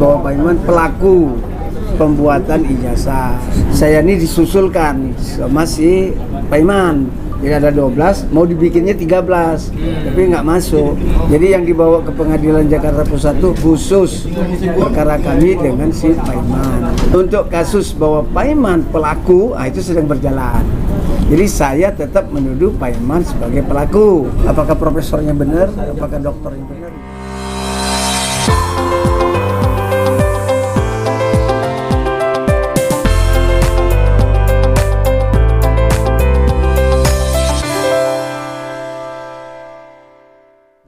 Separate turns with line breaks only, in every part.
bahwa Pak Iman pelaku pembuatan ijazah. Saya ini disusulkan sama si Pak Iman. Jadi ada 12, mau dibikinnya 13, tapi nggak masuk. Jadi yang dibawa ke pengadilan Jakarta Pusat itu khusus perkara kami dengan si Pak Iman. Untuk kasus bahwa Pak Iman pelaku, itu sedang berjalan. Jadi saya tetap menuduh Pak Iman sebagai pelaku. Apakah profesornya benar, apakah dokternya benar?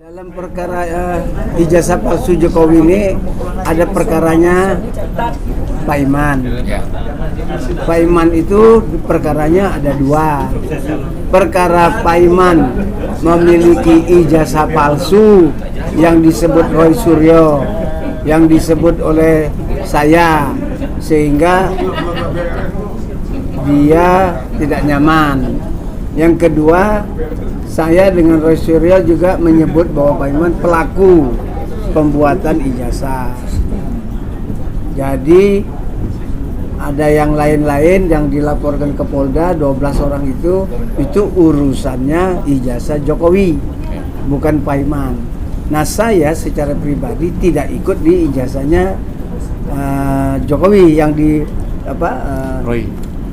Dalam perkara ijazah palsu Jokowi ini ada perkaranya Pak Iman. Pak Iman itu perkaranya ada dua. Perkara Pak Iman memiliki ijazah palsu yang disebut Roy Suryo, yang disebut oleh saya, sehingga dia tidak nyaman. Yang kedua, saya dengan Roy Suryo juga menyebut bahwa Pak Iman pelaku pembuatan ijazah. Jadi ada yang lain-lain yang dilaporkan ke Polda, 12 orang itu urusannya ijazah Jokowi, bukan Pak Iman. Nah, saya secara pribadi tidak ikut di ijazahnya Jokowi yang di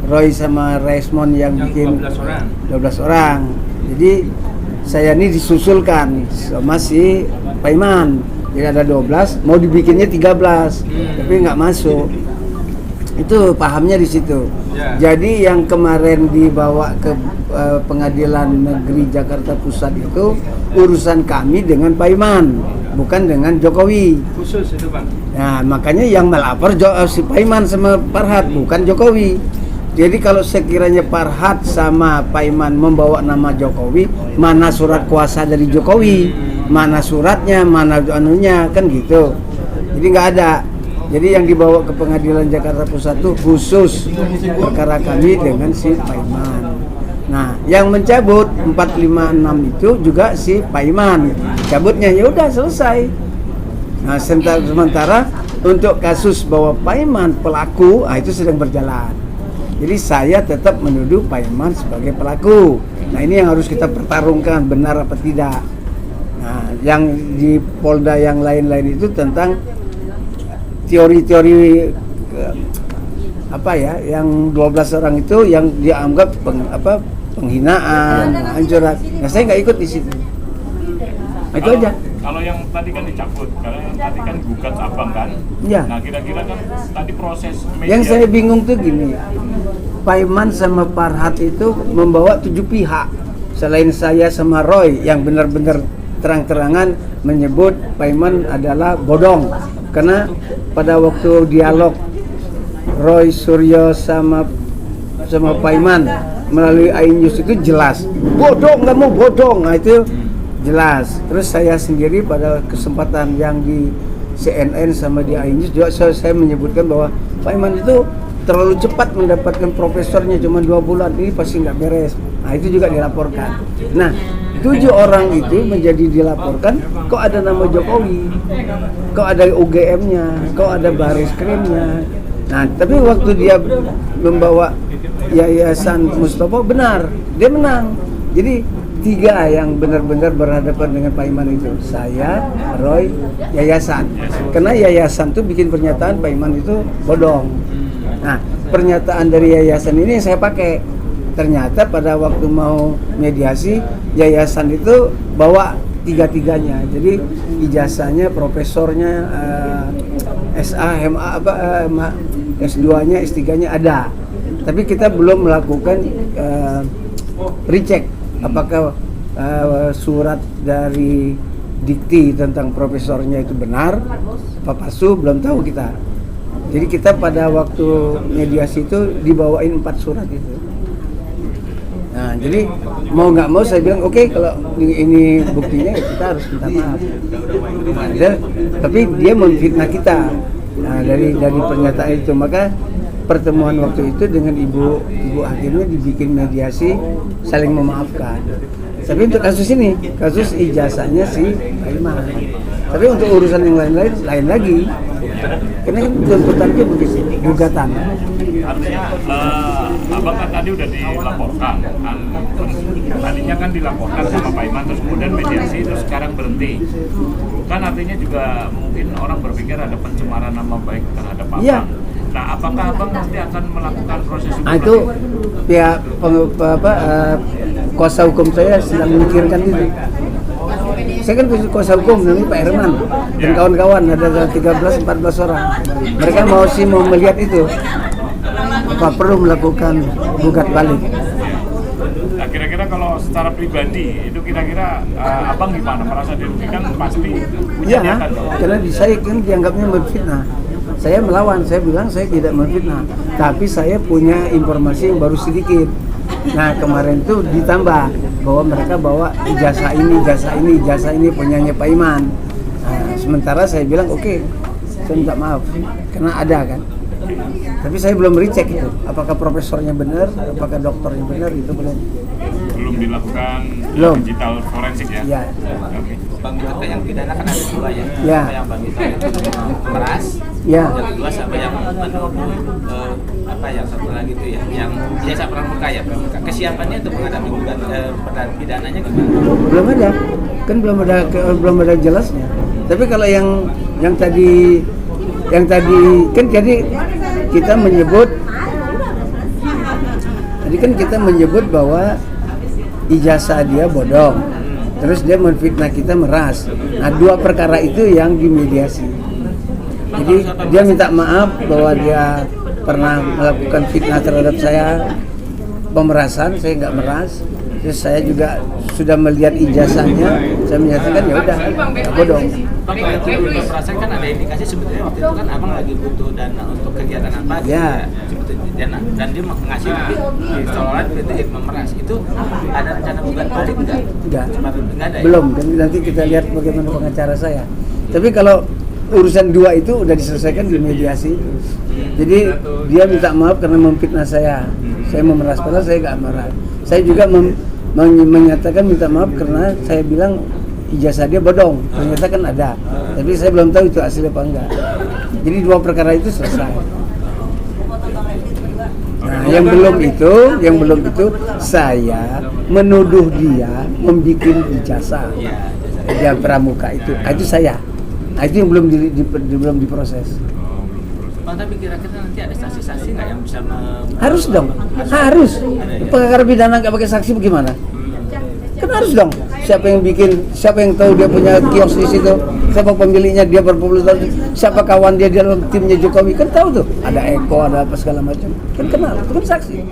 Roy sama Resmond yang bikin 12 orang. Jadi saya ini disusulkan sama si Pak Iman. Jadi ada 12, mau dibikinnya 13, tapi nggak masuk. Itu pahamnya di situ. Jadi yang kemarin dibawa ke Pengadilan Negeri Jakarta Pusat itu urusan kami dengan Pak Iman, bukan dengan Jokowi.
Khusus itu, Pak.
Nah, makanya yang melapor si Pak Iman sama Farhad, bukan Jokowi. Jadi kalau sekiranya Farhad sama Pak Iman membawa nama Jokowi, mana surat kuasa dari Jokowi, mana suratnya, mana anunya, kan gitu. Jadi nggak ada. Jadi yang dibawa ke Pengadilan Jakarta Pusat itu khusus perkara kami dengan si Pak Iman. Nah, yang mencabut 456 itu juga si Pak Iman. Cabutnya ya udah selesai. Nah, sementara untuk kasus bahwa Pak Iman pelaku, itu sedang berjalan. Jadi saya tetap menuduh Pak Iman sebagai pelaku. Nah, ini yang harus kita pertarungkan, benar apa tidak. Nah, yang di Polda yang lain-lain itu tentang teori-teori yang 12 orang itu yang dianggap penghinaan, anjuran. Nah, saya nggak ikut di situ. Itu aja.
Kalau yang tadi kan dicabut, kalau yang tadi kan gugat abang kan.
Ya.
Nah, kira-kira kan tadi proses media.
Yang saya bingung tuh gini, Pak Iman sama Farhad itu membawa 7 pihak. Selain saya sama Roy yang benar-benar terang-terangan menyebut Pak Iman adalah bodong. Karena pada waktu dialog Roy Suryo sama Pak Iman melalui iNews itu jelas bodong, nggak mau bodong. Nah, itu jelas. Terus saya sendiri pada kesempatan yang di CNN sama di iNews juga saya menyebutkan bahwa Pak Iman itu terlalu cepat mendapatkan profesornya cuma 2 bulan, ini pasti nggak beres. Nah, itu juga dilaporkan. Nah, 7 orang itu menjadi dilaporkan, kok ada nama Jokowi, kok ada UGM-nya, kok ada baris krimnya. Nah, tapi waktu dia membawa Yayasan Mustopo, benar, dia menang. Jadi 3 yang benar-benar berhadapan dengan Pak Iman itu, saya, Roy, Yayasan. Karena Yayasan tuh bikin pernyataan Pak Iman itu bodong. Nah, pernyataan dari Yayasan ini saya pakai. Ternyata pada waktu mau mediasi, Yayasan itu bawa 3-3-nya. Jadi ijazahnya, profesornya, SA, MA, S2-nya, S3-nya ada. Tapi kita belum melakukan recheck apakah surat dari dikti tentang profesornya itu benar apa palsu, belum tahu kita. Jadi kita pada waktu mediasi itu dibawain 4 surat itu. Nah, jadi mau nggak mau saya bilang oke, kalau ini buktinya ya kita harus minta maaf. Tapi dia memfitnah kita. Nah, dari pernyataan itu, maka pertemuan waktu itu dengan ibu hakimnya dibikin mediasi saling memaafkan. Tapi untuk kasus ini, kasus ijazahnya si Pak Iman. Tapi untuk urusan yang lain-lain lain lagi.
hukumnya.
Karena kan tuntutannya begitu, gugatan.
Artinya abang kan tadi udah dilaporkan, tadinya kan dilaporkan sama Pak Iman, terus kemudian mediasi, terus sekarang berhenti. Kan artinya juga mungkin orang berpikir ada pencemaran nama baik terhadap abang.
Iya.
Nah, apakah abang nanti akan melakukan proses hukum?
Nah itu pihak kuasa hukum saya sedang memikirkan itu. Saya kan kuasa hukum namanya Pak Herman dan kawan-kawan, ada 13-14 orang. Mereka mau melihat itu. Apa perlu melakukan gugat balik?
Nah, kira-kira kalau secara pribadi itu kira-kira abang gimana? Merasa dirugikan pasti punya
Iya,
niatan dong.
karena saya kan dianggapnya menfitnah. Saya melawan, saya bilang saya tidak menfitnah, tapi saya punya informasi yang baru sedikit. Nah kemarin tuh ditambah bahwa mereka bawa ijazah ini punyanya Pak Iman. Nah, sementara saya bilang oke, saya minta maaf karena ada kan. Tapi saya belum recheck itu, apakah profesornya benar, apakah dokternya benar, itu
Belum dilakukan
Belum.
digital forensik ya?
Ya.
Oke.
Bang Gita yang pidana kan ada dua ya.
Ya.
Sama yang Bang Gita itu memeras.
Ya.
Yang kedua sama yang menuduh apa yang satu lagi itu ya, yang biasa pramuka ya, pramuka. Kesiapannya untuk menghadapi pidananya gimana?
Belum ada, belum ada jelasnya. Tapi kalau yang tadi kan jadi kita menyebut bahwa ijazah dia bodong, terus dia menfitnah kita meras. Nah dua perkara itu yang dimediasi. Jadi dia minta maaf bahwa dia pernah melakukan fitnah terhadap saya, pemerasan, saya nggak meras. Terus saya juga sudah melihat ijazahnya, saya menyatakan ya udah bodong.
Bang, kalau itu perasaan kan ada indikasi sebetulnya waktu itu kan abang lagi butuh dana untuk kegiatan apa gitu
Ya.
sebetulnya dana, dan dia ngasih di seolah itu memeras. Itu ada rencana gugat balik enggak?
Enggak.
Enggak ada ya?
Belum, dan nanti kita lihat bagaimana pengacara saya. Tapi kalau urusan dua itu udah diselesaikan di mediasi. Jadi dia minta maaf karena memfitnah saya memeras, padahal saya nggak marah. Saya juga menyatakan minta maaf karena saya bilang ijazah dia bodong, ternyata kan ada. Tapi saya belum tahu itu asli apa enggak. Jadi dua perkara itu selesai. Nah, yang belum itu saya menuduh dia membuat ijazah dia pramuka itu. Itu saya. Itu yang belum diproses.
Bang, tapi kira-kira nanti ada saksi-saksi nggak yang bisa
Harus dong, harus. Perkara pidana nggak pakai saksi bagaimana? Kan harus dong. Siapa yang tahu dia punya kios di situ, siapa pemiliknya, dia berpublisitas, siapa kawan dia dalam timnya Jokowi, kan tahu tuh. Ada Eko, ada apa segala macam, kan kenal, itu kan saksi.